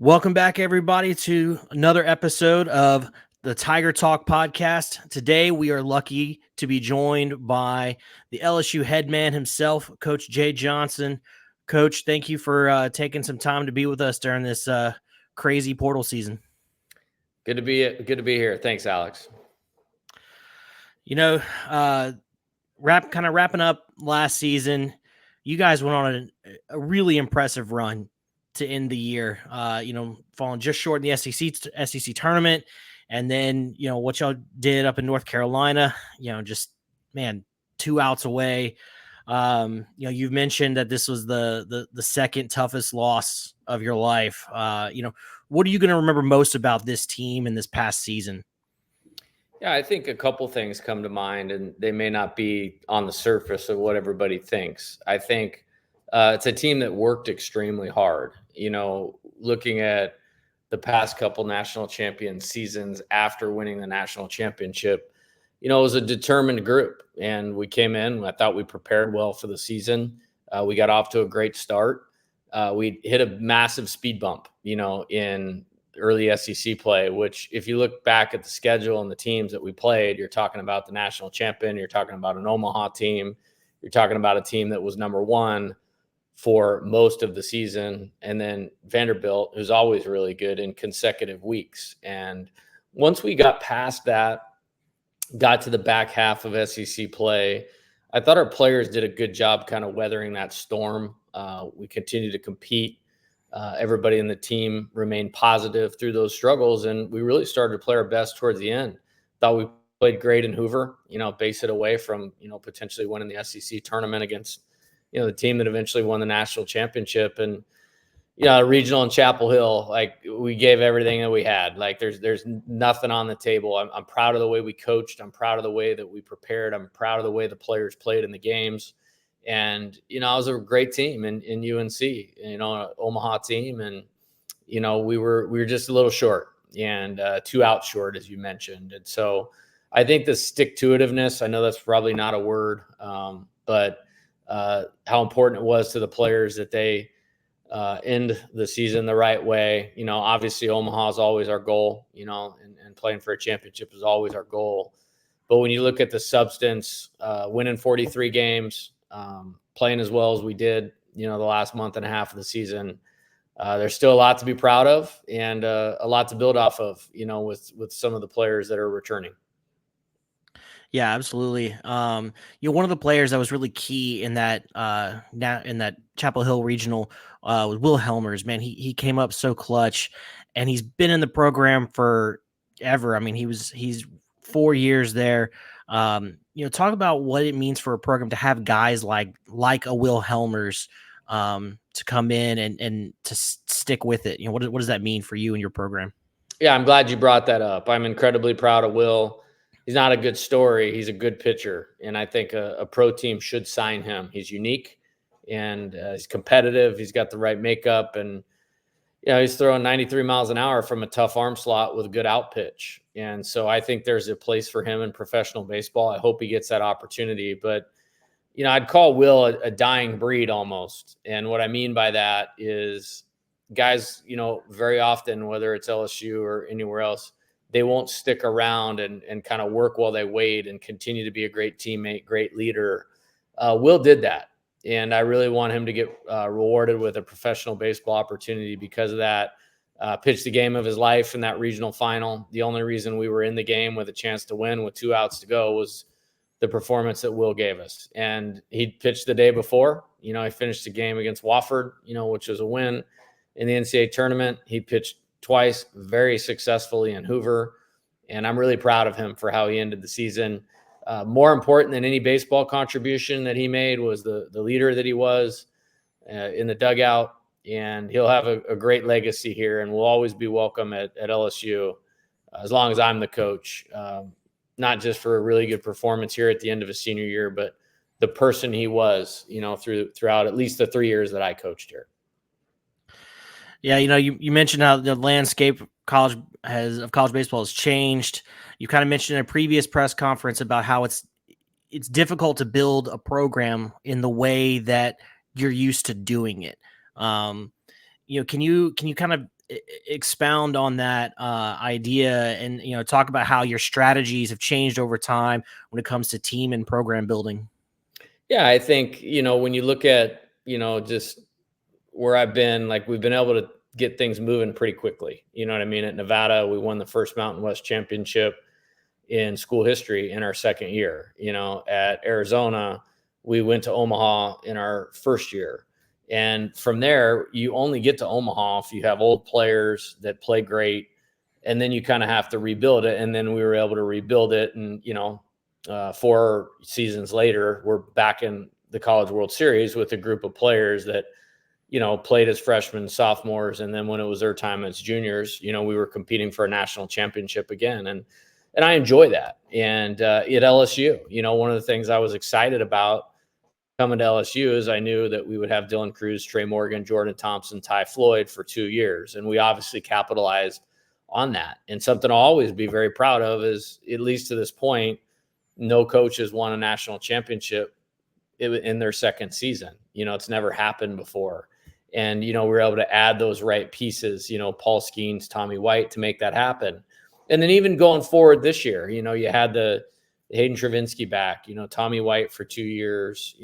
Welcome back, everybody, to another episode of the Tiger Talk podcast. Today, we are lucky to be joined by the LSU headman himself, Coach Jay Johnson. Coach, thank you for taking some time to be with us during this crazy portal season. Good to be here. Thanks, Alex. You know, wrapping up last season, you guys went on a really impressive run to end the year. Falling just short in the SEC tournament, and then what y'all did up in North Carolina. Just man, 2 outs away. You've mentioned that this was the second toughest loss of your life. What are you going to remember most about this team in this past season? Yeah, I think a couple things come to mind, and they may not be on the surface of what everybody thinks. I think it's a team that worked extremely hard. Looking at the past couple national champion seasons after winning the national championship, it was a determined group, and we came in. I thought we prepared well for the season. We got off to a great start. We hit a massive speed bump, in early SEC play, which if you look back at the schedule and the teams that we played, you're talking about the national champion, you're talking about an Omaha team, you're talking about a team that was number one for most of the season, and then Vanderbilt, who's always really good in consecutive weeks. And once we got past that, got to the back half of SEC play, I thought our players did a good job kind of weathering that storm. We continued to compete. Everybody in the team remained positive through those struggles, and we really started to play our best towards the end. Thought we played great in Hoover, base it away from, potentially winning the SEC tournament against, the team that eventually won the national championship. And, regional in Chapel Hill, like we gave everything that we had. Like there's nothing on the table. I'm proud of the way we coached. I'm proud of the way that we prepared. I'm proud of the way the players played in the games. And, it was a great team in UNC, an Omaha team. And, we were just a little short and 2 outs short, as you mentioned. And so I think the stick-to-itiveness, I know that's probably not a word, but how important it was to the players that they end the season the right way. Obviously Omaha is always our goal, and playing for a championship is always our goal. But when you look at the substance, winning 43 games, playing as well as we did, the last month and a half of the season, there's still a lot to be proud of and a lot to build off of, with some of the players that are returning. Yeah, absolutely. One of the players that was really key in that Chapel Hill regional was Will Helmers. Man, he came up so clutch, and he's been in the program forever. I mean, he's 4 years there. Talk about what it means for a program to have guys like a Will Helmers to come in and to stick with it. What does that mean for you and your program? Yeah, I'm glad you brought that up. I'm incredibly proud of Will. He's not a good story. He's a good pitcher. And I think a pro team should sign him. He's unique and he's competitive. He's got the right makeup. And, he's throwing 93 miles an hour from a tough arm slot with a good out pitch. And so I think there's a place for him in professional baseball. I hope he gets that opportunity. But, I'd call Will a dying breed almost. And what I mean by that is guys, very often, whether it's LSU or anywhere else, they won't stick around and kind of work while they wait and continue to be a great teammate, great leader. Will did that. And I really want him to get rewarded with a professional baseball opportunity because of that. Pitched the game of his life in that regional final. The only reason we were in the game with a chance to win with 2 outs to go was the performance that Will gave us. And he pitched the day before. He finished the game against Wofford, which was a win in the NCAA tournament. He pitched twice very successfully in Hoover, and I'm really proud of him for how he ended the season. More important than any baseball contribution that he made was the leader that he was in the dugout, and he'll have a great legacy here and will always be welcome at LSU as long as I'm the coach, not just for a really good performance here at the end of his senior year, but the person he was, throughout at least the 3 years that I coached here. Yeah, you mentioned how the landscape of college baseball has changed. You kind of mentioned in a previous press conference about how it's difficult to build a program in the way that you're used to doing it. Can you kind of expound on that idea, and talk about how your strategies have changed over time when it comes to team and program building. Yeah, I think, when you look at, just where I've been, like we've been able to get things moving pretty quickly. You know what I mean? At Nevada, we won the first Mountain West championship in school history in our second year. At Arizona, we went to Omaha in our first year. And from there, you only get to Omaha if you have old players that play great. And then you kind of have to rebuild it. And then we were able to rebuild it. And, 4 seasons later, we're back in the College World Series with a group of players that, played as freshmen, sophomores. And then when it was their time as juniors, we were competing for a national championship again. And I enjoy that. And at LSU, one of the things I was excited about coming to LSU is I knew that we would have Dylan Cruz, Trey Morgan, Jordan Thompson, Ty Floyd for 2 years. And we obviously capitalized on that. And something I'll always be very proud of is, at least to this point, no coach has won a national championship in their second season. It's never happened before. And, we were able to add those right pieces, Paul Skeens, Tommy White, to make that happen. And then even going forward this year, you had the Hayden Travinsky back, Tommy White for 2 years,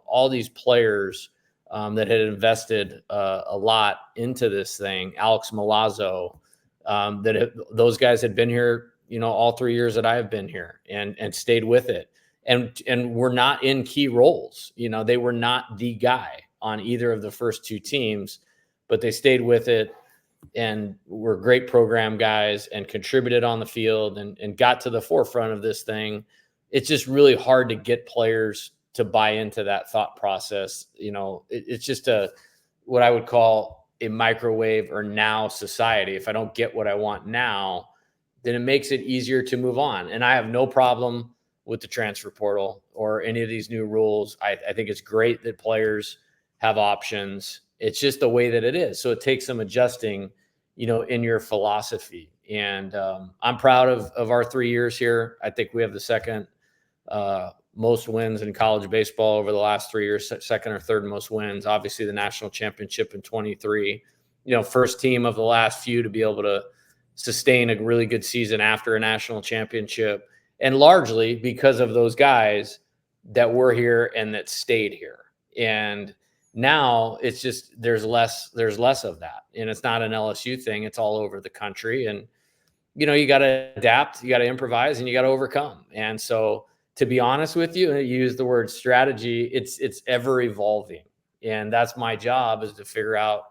all these players that had invested a lot into this thing. Alex Milazzo, those guys had been here, all 3 years that I have been here, and stayed with it. And were not in key roles. They were not the guy on either of the first 2 teams, but they stayed with it and were great program guys and contributed on the field and got to the forefront of this thing. It's just really hard to get players to buy into that thought process. It's just what I would call a microwave or now society. If I don't get what I want now, then it makes it easier to move on. And I have no problem with the transfer portal or any of these new rules. I think it's great that players have options. It's just the way that it is. So it takes some adjusting, in your philosophy. And I'm proud of our 3 years here. I think we have the second most wins in college baseball over the last 3 years, second or third most wins. Obviously, the national championship in 23. First team of the last few to be able to sustain a really good season after a national championship. And largely because of those guys that were here and that stayed here. And now it's just there's less of that. And it's not an LSU thing. It's all over the country. And, you got to adapt, you got to improvise, and you got to overcome. And so, to be honest with you, and you use the word strategy, it's ever evolving. And that's my job, is to figure out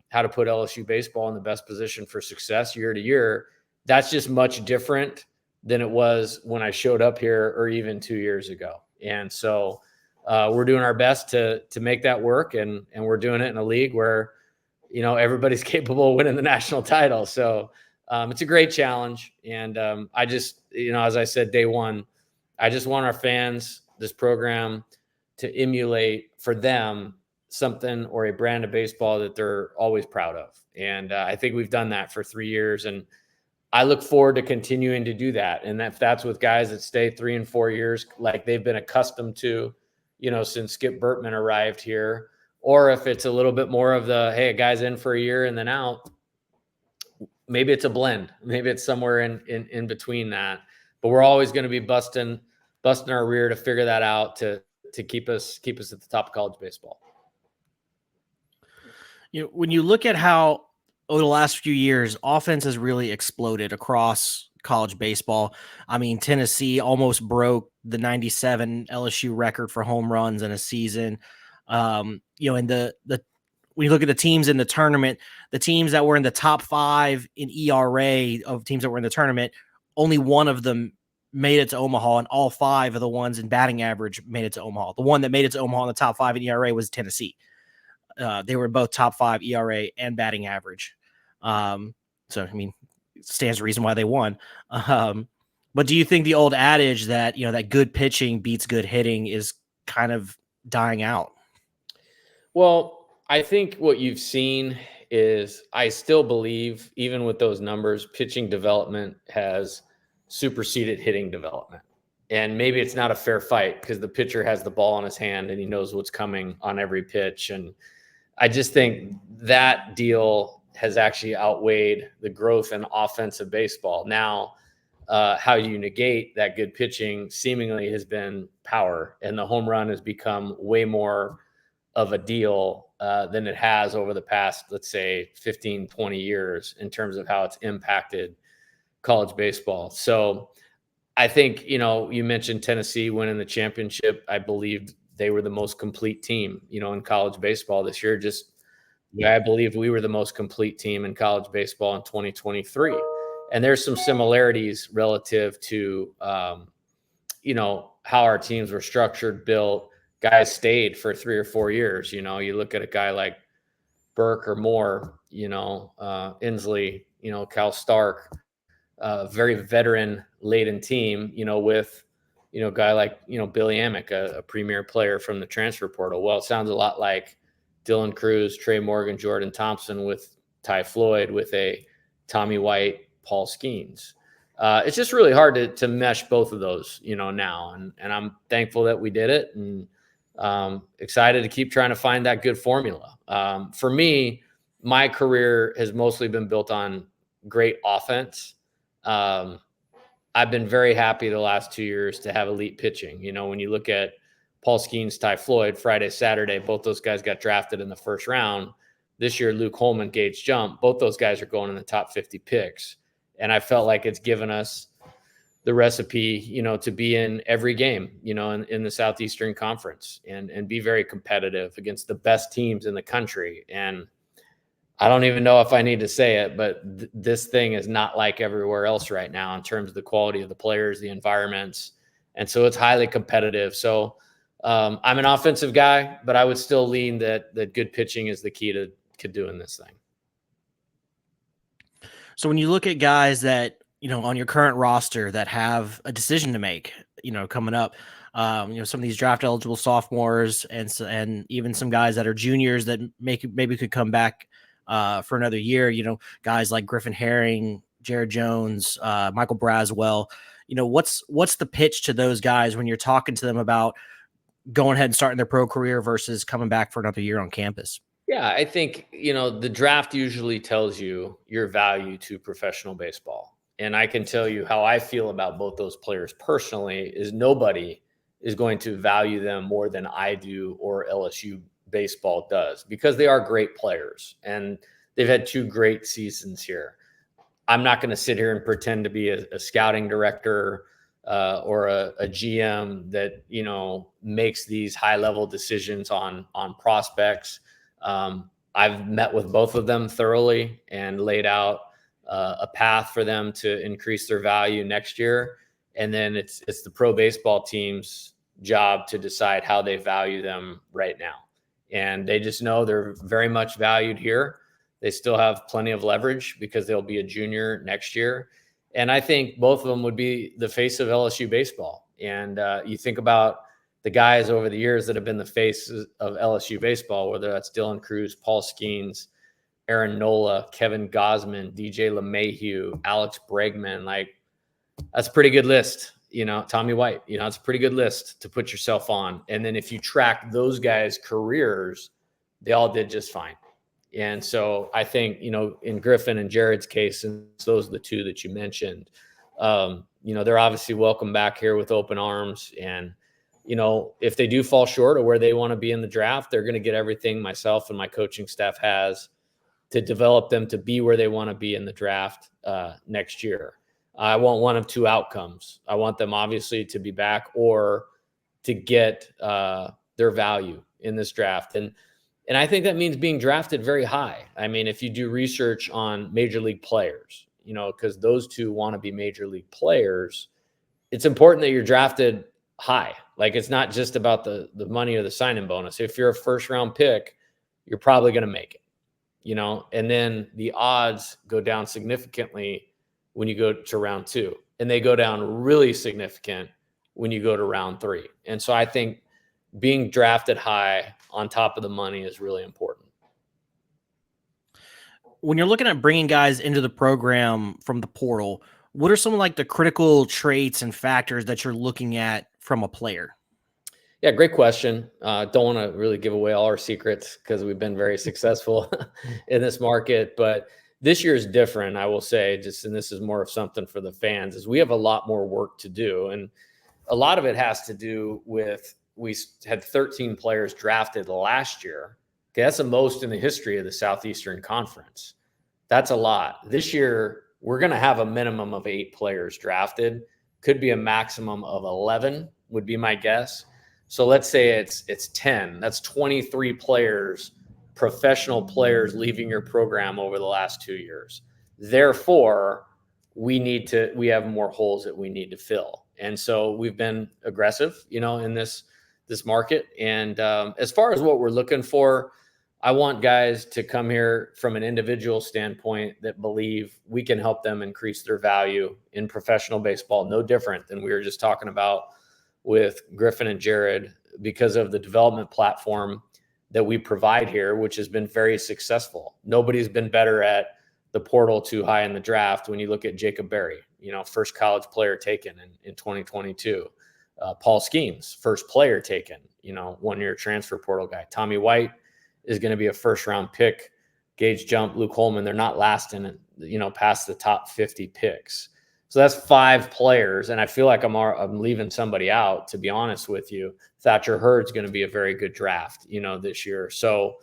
how to put LSU baseball in the best position for success year to year. That's just much different than it was when I showed up here, or even 2 years ago. And so we're doing our best to make that work. And we're doing it in a league where, everybody's capable of winning the national title. So it's a great challenge. And I just, as I said, day one, I just want our fans, this program, to emulate for them something or a brand of baseball that they're always proud of. And I think we've done that for 3 years. And I look forward to continuing to do that. And if that's with guys that stay 3 and 4 years, like they've been accustomed to, since Skip Bertman arrived here, or if it's a little bit more of the, hey, a guy's in for a year and then out, maybe it's a blend. Maybe it's somewhere in between that. But we're always going to be busting our rear to figure that out, to keep us at the top of college baseball. When you look at how over the last few years, offense has really exploded across college baseball. I mean, Tennessee almost broke the 97 LSU record for home runs in a season. And the when you look at the teams in the tournament, the teams that were in the top 5 in ERA of teams that were in the tournament, only one of them made it to Omaha, and all 5 of the ones in batting average made it to Omaha. The one that made it to Omaha in the top 5 in ERA was Tennessee. They were both top 5 ERA and batting average. So, I mean, stands to reason why they won. But do you think the old adage that, that good pitching beats good hitting is kind of dying out? Well, I think what you've seen is, I still believe, even with those numbers, pitching development has superseded hitting development. And maybe it's not a fair fight because the pitcher has the ball in his hand and he knows what's coming on every pitch. And I just think that deal has actually outweighed the growth in offensive baseball. Now, how you negate that good pitching seemingly has been power, and the home run has become way more of a deal than it has over the past, let's say, 15, 20 years in terms of how it's impacted college baseball. So I think, you mentioned Tennessee winning the championship. I believe they were the most complete team, in college baseball this year. I believe we were the most complete team in college baseball in 2023. And there's some similarities relative to, how our teams were structured, built. Guys stayed for 3 or 4 years. You look at a guy like Burke or Moore, Inslee, Cal Stark, very veteran laden team, with, a guy like, Billy Amick, a premier player from the transfer portal. Well, it sounds a lot like Dylan Cruz, Trey Morgan, Jordan Thompson with Ty Floyd, with a Tommy White, Paul Skeens. It's just really hard to mesh both of those, now. And I'm thankful that we did it, and excited to keep trying to find that good formula. For me, my career has mostly been built on great offense. I've been very happy the last 2 years to have elite pitching. When you look at Paul Skeens, Ty Floyd, Friday, Saturday, both those guys got drafted in the first round. This year, Luke Holman, Gage Jump, both those guys are going in the top 50 picks. And I felt like it's given us the recipe, to be in every game, in the Southeastern Conference and be very competitive against the best teams in the country. And I don't even know if I need to say it, but this thing is not like everywhere else right now in terms of the quality of the players, the environments. And so it's highly competitive. So I'm an offensive guy, but I would still lean that good pitching is the key to doing this thing. So when you look at guys that, on your current roster that have a decision to make, coming up, some of these draft eligible sophomores and even some guys that are juniors that maybe could come back for another year, guys like Griffin Herring, Jared Jones, Michael Braswell, what's the pitch to those guys when you're talking to them about going ahead and starting their pro career versus coming back for another year on campus? Yeah, I think, the draft usually tells you your value to professional baseball. And I can tell you how I feel about both those players personally is nobody is going to value them more than I do or LSU baseball does, because they are great players and they've had 2 great seasons here. I'm not going to sit here and pretend to be a scouting director or a GM that, makes these high level decisions on prospects. I've met with both of them thoroughly and laid out a path for them to increase their value next year. And then it's the pro baseball team's job to decide how they value them right now. And they just know they're very much valued here. They still have plenty of leverage because they'll be a junior next year. And I think both of them would be the face of LSU baseball. And you think about the guys over the years that have been the face of LSU baseball, whether that's Dylan Cruz, Paul Skeens, Aaron Nola, Kevin Gosman, DJ LeMahieu, Alex Bregman. Like, that's a pretty good list. Tommy White, it's a pretty good list to put yourself on. And then if you track those guys' careers, they all did just fine. And so I think, in Griffin and Jared's case, and those are the 2 that you mentioned, they're obviously welcome back here with open arms. And, if they do fall short of where they want to be in the draft, they're going to get everything myself and my coaching staff has to develop them to be where they want to be in the draft next year. I want one of 2 outcomes. I want them obviously to be back or to get their value in this draft. And I think that means being drafted very high. I mean, if you do research on major league players, because those 2 want to be major league players, it's important that you're drafted high. Like, it's not just about the money or the signing bonus. If you're a first round pick, you're probably going to make it, and then the odds go down significantly when you go to round 2, and they go down really significant when you go to round 3. And so I think being drafted high on top of the money is really important. When you're looking at bringing guys into the program from the portal, what are some of like the critical traits and factors that you're looking at from a player? Yeah, great question. Don't want to really give away all our secrets because we've been very successful in this market, but this year is different. I will say, just and this is more of something for the fans, is we have a lot more work to do, and a lot of it has to do with had 13 players drafted last year. Okay, that's the most in the history of the Southeastern Conference. That's a lot. This year, we're going to have a minimum of 8 players drafted. Could be a maximum of 11, would be my guess. So let's say it's 10. That's 23 players, professional players leaving your program over the last 2 years. Therefore, we have more holes that we need to fill. And so we've been aggressive, in this market. And as far as what we're looking for, I want guys to come here from an individual standpoint that believe we can help them increase their value in professional baseball, no different than we were just talking about with Griffin and Jared, because of the development platform that we provide here, which has been very successful. Nobody's been better at the portal too high in the draft. When you look at Jacob Berry, first college player taken in 2022. Paul Skeens, first player taken, 1-year transfer portal guy. Tommy White is going to be a first round pick. Gage Jump, Luke Holman, they're not lasting, past the top 50 picks. So that's 5 players. And I feel like I'm leaving somebody out, to be honest with you. Thatcher Hurd's going to be a very good draft, this year. So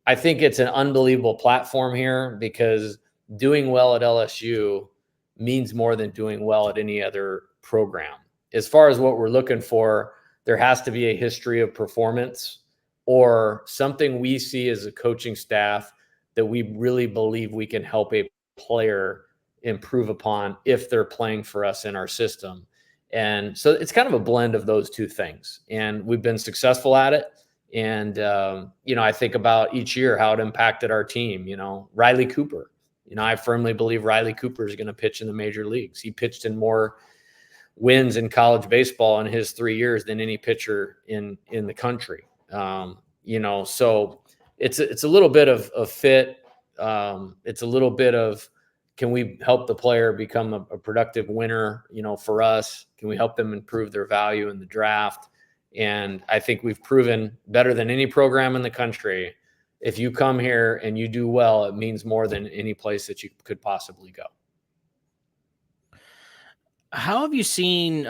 I think it's an unbelievable platform here, because doing well at LSU means more than doing well at any other program. As far as what we're looking for, there has to be a history of performance or something we see as a coaching staff that we really believe we can help a player improve upon if they're playing for us in our system. And so it's kind of a blend of those two things. And we've been successful at it. And, I think about each year how it impacted our team. Riley Cooper, I firmly believe Riley Cooper is going to pitch in the major leagues. He pitched in more wins in college baseball in his 3 years than any pitcher in the country. So it's a little bit of fit. It's a little bit of, can we help the player become a productive winner, for us? Can we help them improve their value in the draft? And I think we've proven better than any program in the country. If you come here and you do well, it means more than any place that you could possibly go. How have you seen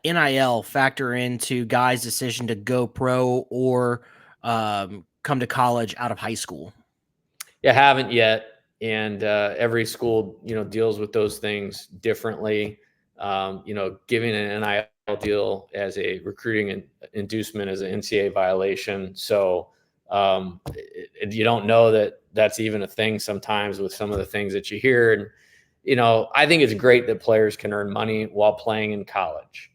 NIL factor into guys' decision to go pro or come to college out of high school? Yeah, haven't yet. And every school, deals with those things differently. Giving an NIL deal as a recruiting inducement is an NCAA violation. So you don't know that that's even a thing sometimes with some of the things that you hear. And, I think it's great that players can earn money while playing in college.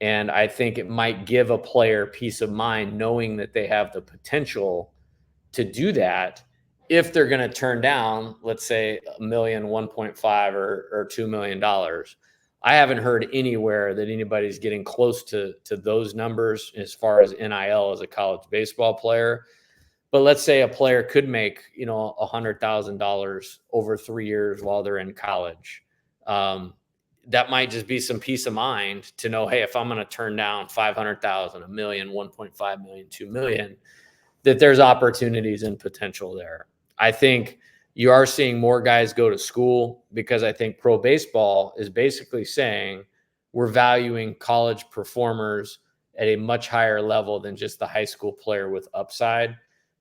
And I think it might give a player peace of mind knowing that they have the potential to do that if they're going to turn down, let's say, $1 million, 1.5 or $2 million. I haven't heard anywhere that anybody's getting close to those numbers as far as NIL as a college baseball player. But let's say a player could make, $100,000 over 3 years while they're in college. That might just be some peace of mind to know, hey, if I'm going to turn down 500,000, $1 million, 1.5 million, 2 million, that there's opportunities and potential there. I think you are seeing more guys go to school, because I think pro baseball is basically saying we're valuing college performers at a much higher level than just the high school player with upside.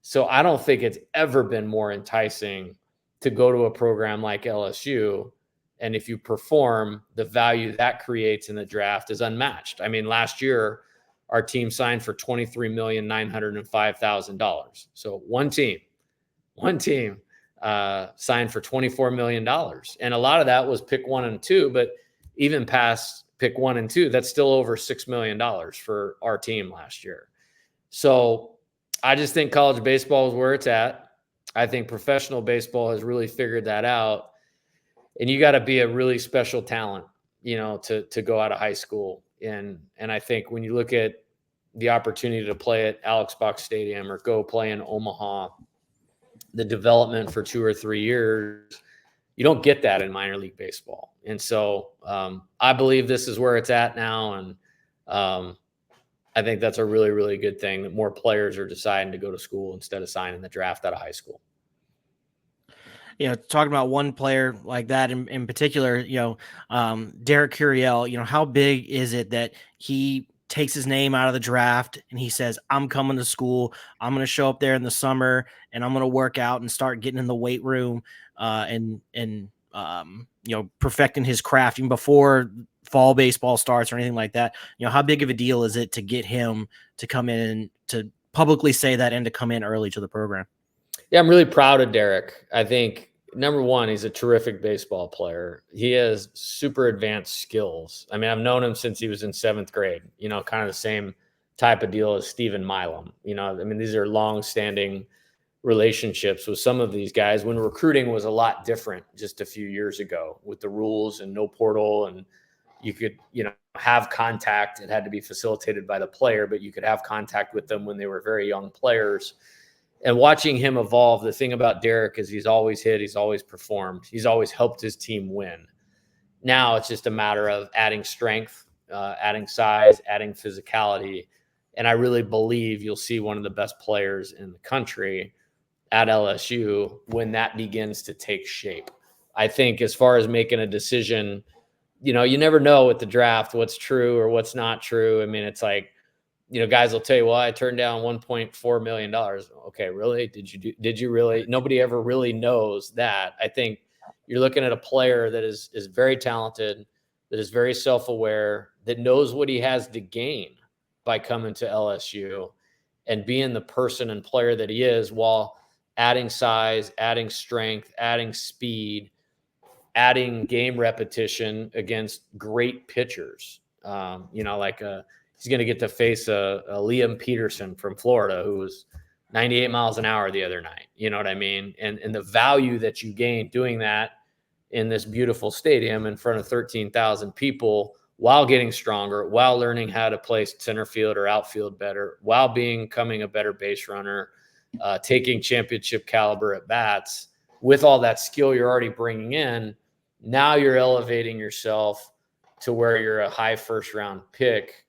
So I don't think it's ever been more enticing to go to a program like LSU. And if you perform, the value that creates in the draft is unmatched. I mean, last year, our team signed for $23,905,000. So one team signed for $24 million. And a lot of that was pick 1 and 2, but even past pick 1 and 2, that's still over $6 million for our team last year. So I just think college baseball is where it's at. I think professional baseball has really figured that out. And you got to be a really special talent, to go out of high school. And I think when you look at the opportunity to play at Alex Box Stadium or go play in Omaha, the development for 2 or 3 years, you don't get that in minor league baseball. And so I believe this is where it's at now. And I think that's a really, really good thing that more players are deciding to go to school instead of signing the draft out of high school. Talking about one player like that in particular, Derek Curiel, how big is it that he takes his name out of the draft and he says, I'm coming to school. I'm going to show up there in the summer and I'm going to work out and start getting in the weight room and perfecting his craft even before fall baseball starts or anything like that. How big of a deal is it to get him to come in and to publicly say that and to come in early to the program? Yeah, I'm really proud of Derek. I think number one, he's a terrific baseball player. He has super advanced skills. I mean, I've known him since he was in 7th grade, kind of the same type of deal as Stephen Milam. I mean, these are long-standing relationships with some of these guys when recruiting was a lot different just a few years ago with the rules and no portal, and you could, have contact. It had to be facilitated by the player, but you could have contact with them when they were very young players. And watching him evolve, the thing about Derek is he's always hit, he's always performed, he's always helped his team win. Now it's just a matter of adding strength, adding size, adding physicality. And I really believe you'll see one of the best players in the country at LSU when that begins to take shape. I think as far as making a decision, you never know with the draft what's true or what's not true. I mean, it's like, guys will tell you, well, I turned down $1.4 million. Okay, really? Did you really? Nobody ever really knows that. I think you're looking at a player that is very talented, that is very self-aware, that knows what he has to gain by coming to LSU and being the person and player that he is while adding size, adding strength, adding speed, adding game repetition against great pitchers. He's going to get to face a Liam Peterson from Florida who was 98 miles an hour the other night. You know what I mean? And the value that you gain doing that in this beautiful stadium in front of 13,000 people while getting stronger, while learning how to play center field or outfield better, while becoming a better base runner, taking championship caliber at bats with all that skill you're already bringing in. Now you're elevating yourself to where you're a high first round pick.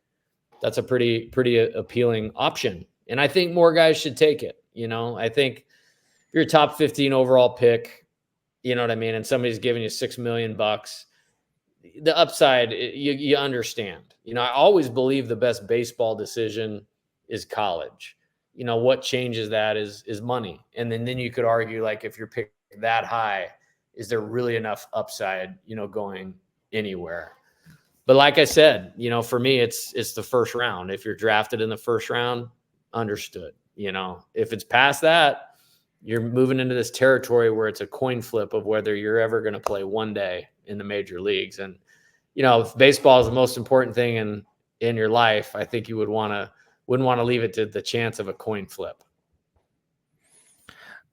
That's a pretty appealing option. And I think more guys should take it. I think if you're a top 15 overall pick, you know what I mean, and somebody's giving you $6 million, the upside, you understand. I always believe the best baseball decision is college. What changes that is money. And then you could argue, like, if you're picked that high, is there really enough upside, going anywhere? But like I said, for me, it's the first round. If you're drafted in the first round, understood. If it's past that, you're moving into this territory where it's a coin flip of whether you're ever going to play one day in the major leagues. And, if baseball is the most important thing in your life, I think you wouldn't want to leave it to the chance of a coin flip.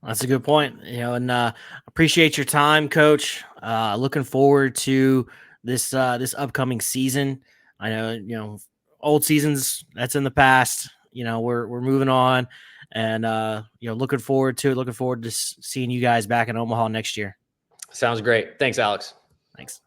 That's a good point. And appreciate your time, Coach. Looking forward to this upcoming season. I know, old seasons, that's in the past. We're moving on, and looking forward to it. Looking forward to seeing you guys back in Omaha next year. Sounds great. Thanks, Alex. Thanks.